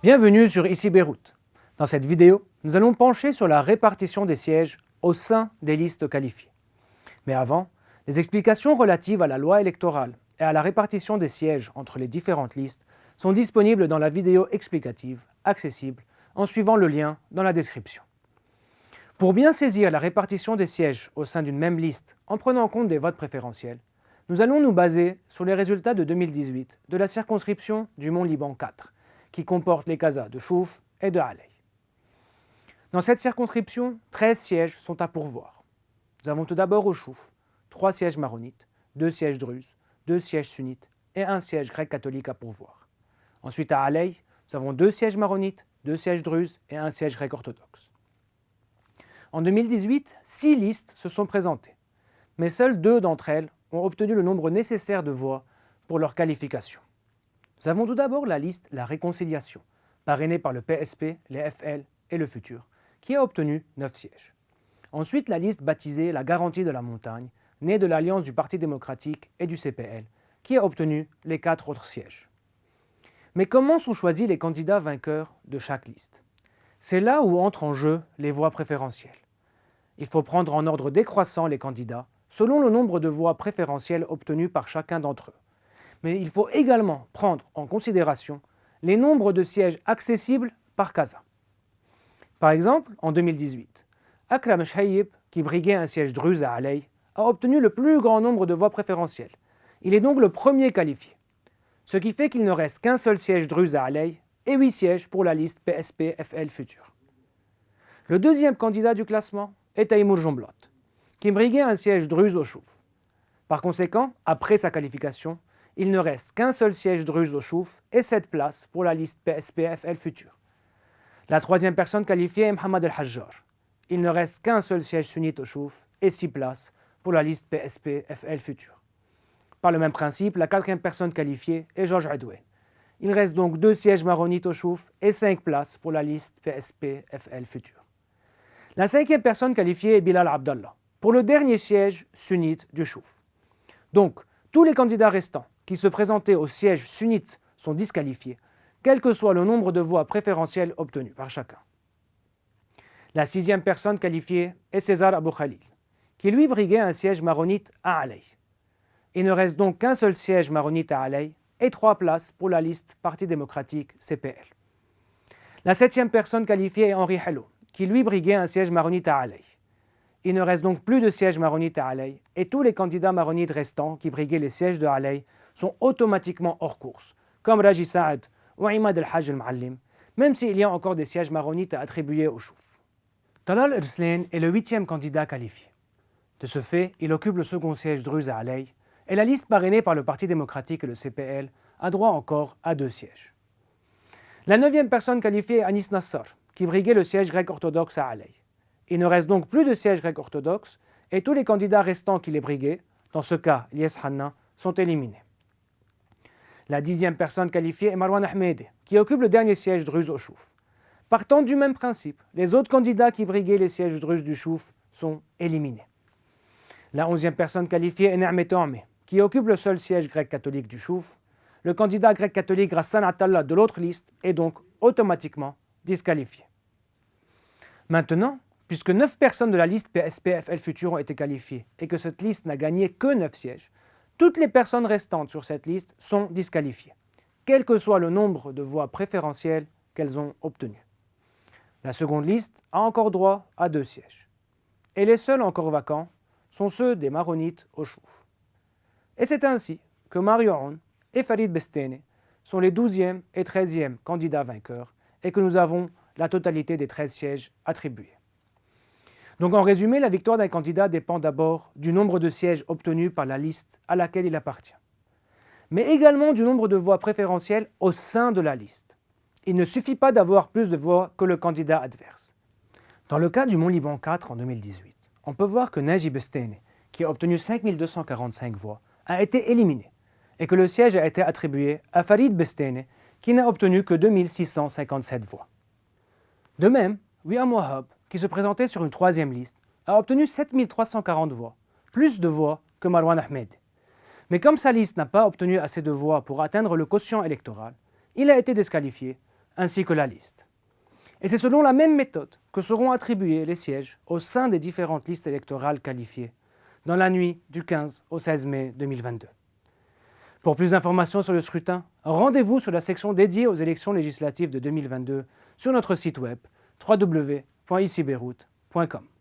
Bienvenue sur Ici Beyrouth. Dans cette vidéo, nous allons pencher sur la répartition des sièges au sein des listes qualifiées. Mais avant, les explications relatives à la loi électorale et à la répartition des sièges entre les différentes listes sont disponibles dans la vidéo explicative, accessible en suivant le lien dans la description. Pour bien saisir la répartition des sièges au sein d'une même liste en prenant en compte des votes préférentiels, nous allons nous baser sur les résultats de 2018 de la circonscription du Mont-Liban 4, qui comporte les Casa de Chouf et de Alay. Dans cette circonscription, 13 sièges sont à pourvoir. Nous avons tout d'abord au Chouf 3 sièges maronites, 2 sièges druzes, 2 sièges sunnites et 1 siège grec-catholique à pourvoir. Ensuite à Alay, nous avons 2 sièges maronites, 2 sièges druzes et 1 siège grec-orthodoxe. En 2018, 6 listes se sont présentées, mais seules 2 d'entre elles ont obtenu le nombre nécessaire de voix pour leur qualification. Nous avons tout d'abord la liste La Réconciliation, parrainée par le PSP, les FL et le Futur, qui a obtenu 9 sièges. Ensuite, la liste baptisée La Garantie de la Montagne, née de l'alliance du Parti démocratique et du CPL, qui a obtenu les 4 autres sièges. Mais comment sont choisis les candidats vainqueurs de chaque liste? C'est là où entrent en jeu les voix préférentielles. Il faut prendre en ordre décroissant les candidats, selon le nombre de voix préférentielles obtenues par chacun d'entre eux. Mais il faut également prendre en considération les nombres de sièges accessibles par Casa. Par exemple, en 2018, Akram Chayib, qui briguait un siège druze à Alay, a obtenu le plus grand nombre de voix préférentielles. Il est donc le premier qualifié, ce qui fait qu'il ne reste qu'un seul siège druze à Alay et 8 sièges pour la liste PSP-FL Futur. Le deuxième candidat du classement est Taïmour Jomblot, qui briguait un siège druze au Chouf. Par conséquent, après sa qualification, il ne reste qu'un seul siège druze au Chouf et 7 places pour la liste PSP-FL Futur. La troisième personne qualifiée est Mohamed El Hajjar. Il ne reste qu'un seul siège sunnite au Chouf et 6 places pour la liste PSP-FL Futur. Par le même principe, la quatrième personne qualifiée est Georges Adoué. Il reste donc 2 sièges maronites au Chouf et 5 places pour la liste PSP-FL Futur. La cinquième personne qualifiée est Bilal Abdallah, pour le dernier siège sunnite du Chouf. Donc, tous les candidats restants qui se présentaient au siège sunnite sont disqualifiés, quel que soit le nombre de voix préférentielles obtenues par chacun. La sixième personne qualifiée est César Abou Khalil, qui lui briguait un siège maronite à Alay. Il ne reste donc qu'un seul siège maronite à Alay et 3 places pour la liste Parti démocratique CPL. La septième personne qualifiée est Henri Hello, qui lui briguait un siège maronite à Alay. Il ne reste donc plus de sièges maronites à Alay et tous les candidats maronites restants qui briguaient les sièges de Alay sont automatiquement hors course, comme Raji Saad ou Imad El-Hajj El-Ma'allim, même s'il y a encore des sièges maronites à attribuer au Chouf. Talal Erslen est le 8e candidat qualifié. De ce fait, il occupe le second siège druze à Alay et la liste parrainée par le Parti démocratique et le CPL a droit encore à 2 sièges. La 9e personne qualifiée est Anis Nassar, qui briguait le siège grec-orthodoxe à Alay. Il ne reste donc plus de sièges grec-orthodoxes et tous les candidats restants qui les briguaient, dans ce cas Lies Hanna, sont éliminés. La 10e personne qualifiée est Marwan Ahmedi, qui occupe le dernier siège druze au Chouf. Partant du même principe, les autres candidats qui briguaient les sièges druzes du Chouf sont éliminés. La 11e personne qualifiée est Nermet Toamé, qui occupe le seul siège grec-catholique du Chouf. Le candidat grec-catholique Ghassan Atallah de l'autre liste est donc automatiquement disqualifié. Maintenant, puisque 9 personnes de la liste PSP-FL Futur ont été qualifiées et que cette liste n'a gagné que 9 sièges, toutes les personnes restantes sur cette liste sont disqualifiées, quel que soit le nombre de voix préférentielles qu'elles ont obtenues. La seconde liste a encore droit à 2 sièges. Et les seuls encore vacants sont ceux des maronites au Chouf. Et c'est ainsi que Mario Aoun et Farid Bestene sont les 12e et 13e candidats vainqueurs et que nous avons la totalité des 13 sièges attribués. Donc en résumé, la victoire d'un candidat dépend d'abord du nombre de sièges obtenus par la liste à laquelle il appartient, mais également du nombre de voix préférentielles au sein de la liste. Il ne suffit pas d'avoir plus de voix que le candidat adverse. Dans le cas du Mont-Liban 4 en 2018, on peut voir que Naji Bestene, qui a obtenu 5245 voix, a été éliminé et que le siège a été attribué à Farid Bestene, qui n'a obtenu que 2657 voix. De même, Wiam Wahab, qui se présentait sur une 3e liste, a obtenu 7340 voix, plus de voix que Marwan Ahmedi. Mais comme sa liste n'a pas obtenu assez de voix pour atteindre le quotient électoral, il a été disqualifié ainsi que la liste. Et c'est selon la même méthode que seront attribués les sièges au sein des différentes listes électorales qualifiées dans la nuit du 15 au 16 mai 2022. Pour plus d'informations sur le scrutin, rendez-vous sur la section dédiée aux élections législatives de 2022 sur notre site web www.icbeyrouth.com.